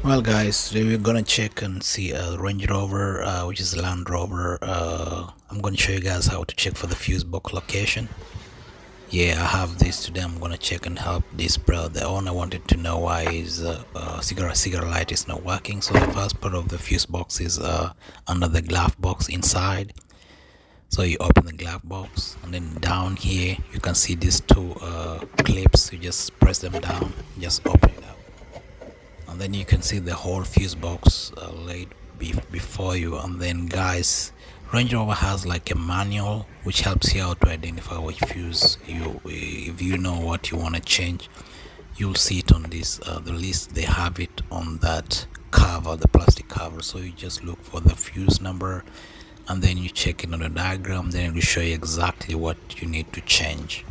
Well, guys, today we're gonna check and see a Range Rover, which is a Land Rover. I'm gonna show you guys how to check for the fuse box location. Yeah, I have this today. I'm gonna check and help this bro. The owner wanted to know why his cigarette light is not working. So the first part of the fuse box is under the glove box inside. So you open the glove box, and then down here you can see these two clips. You just press them down, just open it up, and then you can see the whole fuse box laid before you. And then, guys, Range Rover has like a manual which helps you out to identify which fuse if you know what you want to change. You'll see it on this the list. They have it on that cover, the plastic cover. So you just look for the fuse number, and then you check it on the diagram. Then it will show you exactly what you need to change.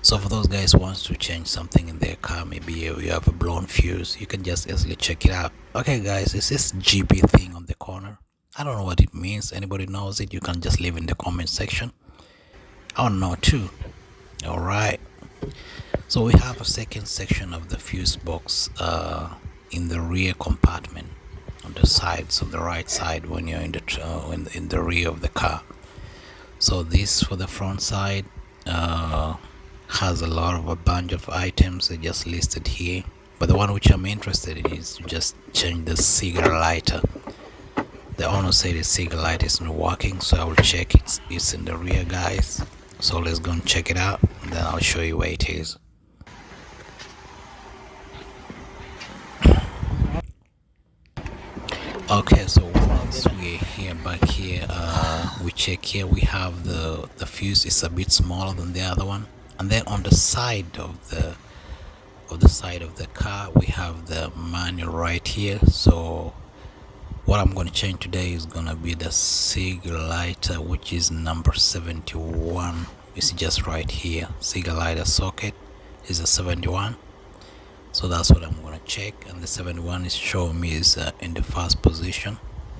So for those guys who wants to change something in their car, maybe you have a blown fuse, you can just easily check it out. Okay, guys, it's this GB thing on the corner. I don't know what it means. Anybody knows it, you can just leave in the comment section. I don't know too. All right, so we have a second section of the fuse box in the rear compartment on the sides, on the right side, when you're in the rear of the car. So this for the front side has a bunch of items they just listed here, but the one which I'm interested in is to just change the cigarette lighter. The owner said the cigarette light is not working, so I will check it's in the rear, guys. So let's go and check it out, and then I'll show you where it is. Okay, so once we're here, back here, we check here. We have the fuse is a bit smaller than the other one, and then on the side of the car we have the manual right here. So what I'm going to change today is going to be the cigarette lighter, which is number 71. You see just right here, cigarette lighter socket is a 71. So that's what I'm going to check, and the 71 is showing me is in the first position.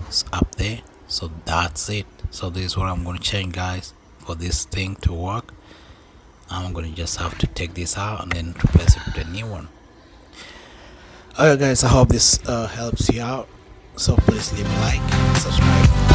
It's up there. So that's it. So this is what I'm going to change, guys, for this thing to work. I'm going to just have to take this out and then replace it with a new one. Alright, guys, I hope this helps you out. So please leave a like, subscribe.